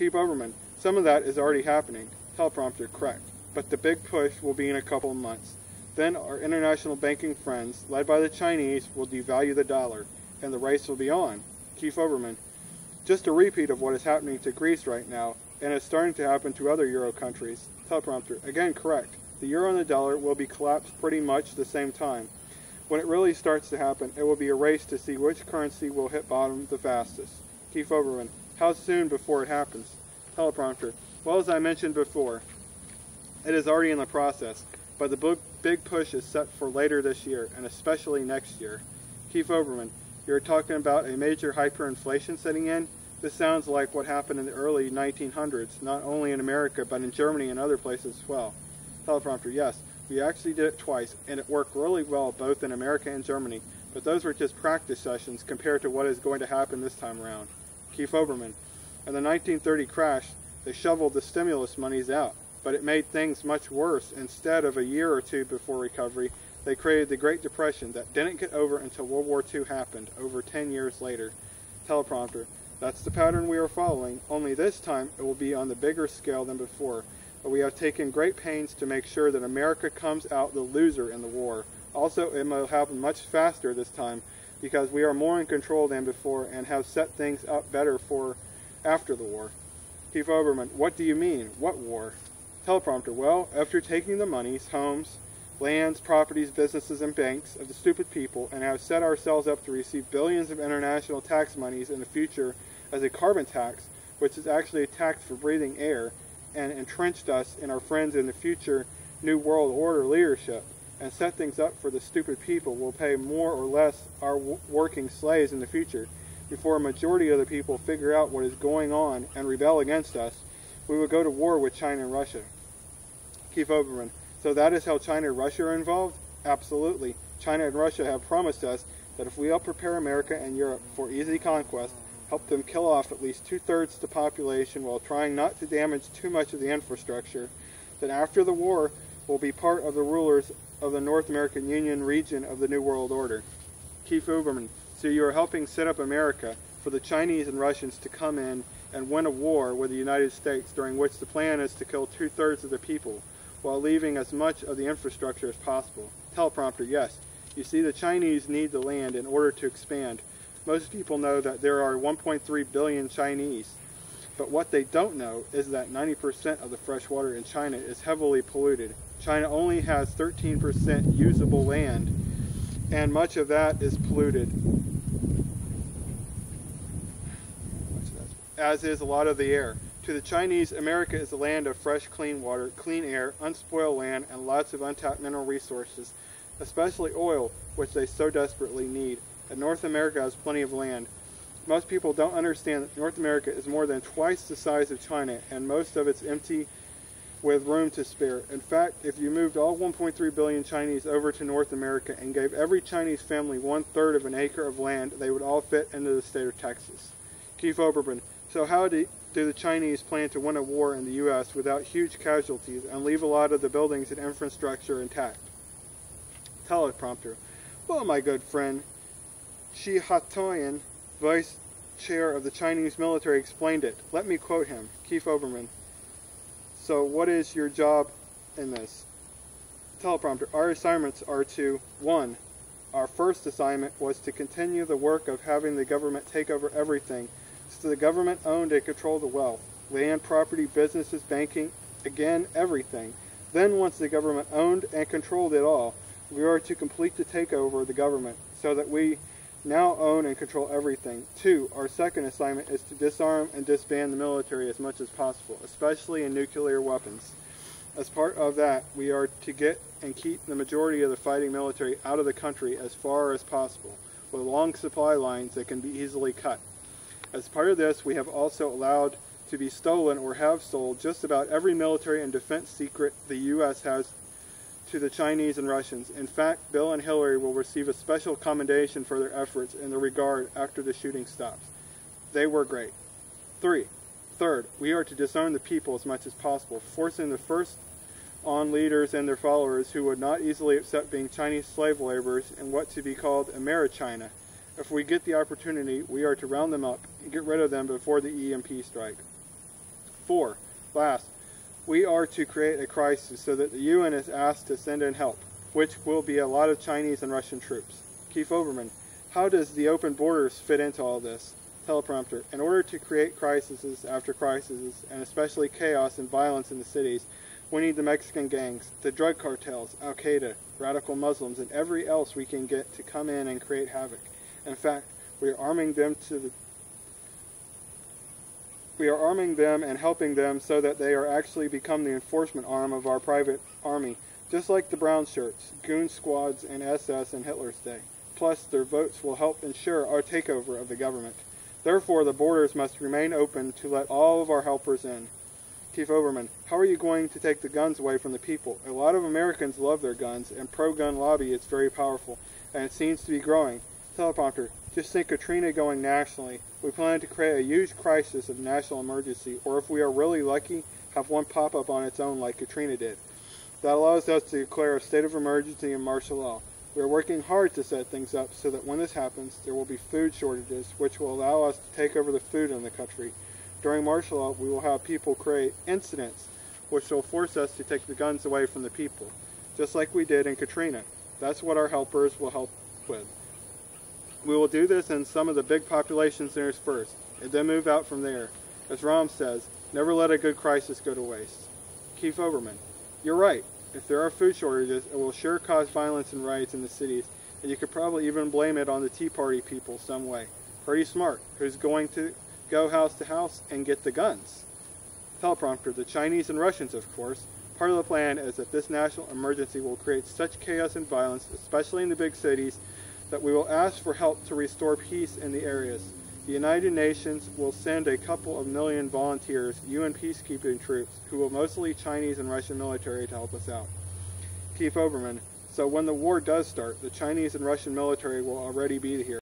Keith Olbermann, some of that is already happening. Teleprompter, correct. But the big push will be in a couple of months. Then our international banking friends, led by the Chinese, will devalue the dollar, and the race will be on. Keith Olbermann, just a repeat of what is happening to Greece right now, and it's starting to happen to other Euro countries. Teleprompter, again correct. The euro and the dollar will be collapsed pretty much the same time. When it really starts to happen, it will be a race to see which currency will hit bottom the fastest. Keith Olbermann, how soon before it happens? Teleprompter, well, as I mentioned before, it is already in the process, but the big push is set for later this year, and especially next year. Keith Olbermann, you're talking about a major hyperinflation setting in? This sounds like what happened in the early 1900s, not only in America, but in Germany and other places as well. Teleprompter, yes. We actually did it twice, and it worked really well both in America and Germany, but those were just practice sessions compared to what is going to happen this time around. Keith Olbermann, in the 1930 crash, they shoveled the stimulus monies out, but it made things much worse. Instead of a year or two before recovery, they created the Great Depression that didn't get over until World War II happened, over 10 years later. Teleprompter, that's the pattern we are following, only this time it will be on the bigger scale than before. But we have taken great pains to make sure that America comes out the loser in the war. Also, it will happen much faster this time because we are more in control than before and have set things up better for after the war. Keith Olbermann, what do you mean? What war? Teleprompter, well, after taking the monies, homes, lands, properties, businesses, and banks of the stupid people and have set ourselves up to receive billions of international tax monies in the future as a carbon tax, which is actually a tax for breathing air, and entrenched us in our friends in the future New World Order leadership, and set things up for the stupid people will pay more or less our working slaves in the future. Before a majority of the people figure out what is going on and rebel against us, we will go to war with China and Russia. Keith Olbermann, so that is how China and Russia are involved? Absolutely. China and Russia have promised us that if we help prepare America and Europe for easy conquest, help them kill off at least 2/3 the population while trying not to damage too much of the infrastructure, then after the war will be part of the rulers of the North American Union region of the New World Order. Keith Olbermann, so you are helping set up America for the Chinese and Russians to come in and win a war with the United States, during which the plan is to kill 2/3 of the people while leaving as much of the infrastructure as possible. Teleprompter, yes. You see, the Chinese need the land in order to expand. Most people know that there are 1.3 billion Chinese, but what they don't know is that 90% of the fresh water in China is heavily polluted. China only has 13% usable land, and much of that is polluted, as is a lot of the air. To the Chinese, America is a land of fresh, clean water, clean air, unspoiled land, and lots of untapped mineral resources, especially oil, which they so desperately need. And North America has plenty of land. Most people don't understand that North America is more than twice the size of China, and most of it's empty with room to spare. In fact, if you moved all 1.3 billion Chinese over to North America and gave every Chinese family 1/3 of an acre of land, they would all fit into the state of Texas. Keith Olbermann, so how do the Chinese plan to win a war in the U.S. without huge casualties and leave a lot of the buildings and infrastructure intact? Teleprompter, well, my good friend, Shi Hatoyan, vice chair of the Chinese military, explained it. Let me quote him. Keith Olbermann, so what is your job in this? Teleprompter, our assignments are to, 1. Our first assignment was to continue the work of having the government take over everything, so the government owned and controlled the wealth, land, property, businesses, banking, again, everything. Then once the government owned and controlled it all, we are to complete the takeover of the government so that we now own and control everything. 2. Our second assignment is to disarm and disband the military as much as possible, especially in nuclear weapons. As part of that, we are to get and keep the majority of the fighting military out of the country as far as possible, with long supply lines that can be easily cut. As part of this, we have also allowed to be stolen or have sold just about every military and defense secret the U.S. has to the Chinese and Russians. In fact, Bill and Hillary will receive a special commendation for their efforts in the regard after the shooting stops. They were great. 3. We are to disown the people as much as possible, forcing the first on leaders and their followers who would not easily accept being Chinese slave laborers in what to be called Americhina. If we get the opportunity, we are to round them up and get rid of them before the EMP strike. 4. Last, we are to create a crisis so that the UN is asked to send in help, which will be a lot of Chinese and Russian troops. Keith Olbermann, how does the open borders fit into all this? Teleprompter, in order to create crises after crises, and especially chaos and violence in the cities, we need the Mexican gangs, the drug cartels, Al-Qaeda, radical Muslims, and every else we can get to come in and create havoc. In fact, we are arming them and helping them so that they are actually become the enforcement arm of our private army, just like the brown shirts, goon squads, and SS in Hitler's day. Plus, their votes will help ensure our takeover of the government. Therefore, the borders must remain open to let all of our helpers in. Keith Olbermann, how are you going to take the guns away from the people? A lot of Americans love their guns, and pro-gun lobby is very powerful, and it seems to be growing. Teleprompter, just think Katrina going nationally. We plan to create a huge crisis of national emergency, or if we are really lucky, have one pop up on its own like Katrina did. That allows us to declare a state of emergency and martial law. We are working hard to set things up so that when this happens, there will be food shortages, which will allow us to take over the food in the country. During martial law, we will have people create incidents, which will force us to take the guns away from the people, just like we did in Katrina. That's what our helpers will help with. We will do this in some of the big population centers first, and then move out from there. As Ram says, never let a good crisis go to waste. Keith Olbermann, you're right. If there are food shortages, it will sure cause violence and riots in the cities, and you could probably even blame it on the Tea Party people some way. Pretty smart. Who's going to go house to house and get the guns? Teleprompter, the Chinese and Russians, of course. Part of the plan is that this national emergency will create such chaos and violence, especially in the big cities, that we will ask for help to restore peace in the areas. The United Nations will send a couple of million volunteers, UN peacekeeping troops, who will mostly Chinese and Russian military to help us out. Keith Olbermann, so when the war does start, the Chinese and Russian military will already be here.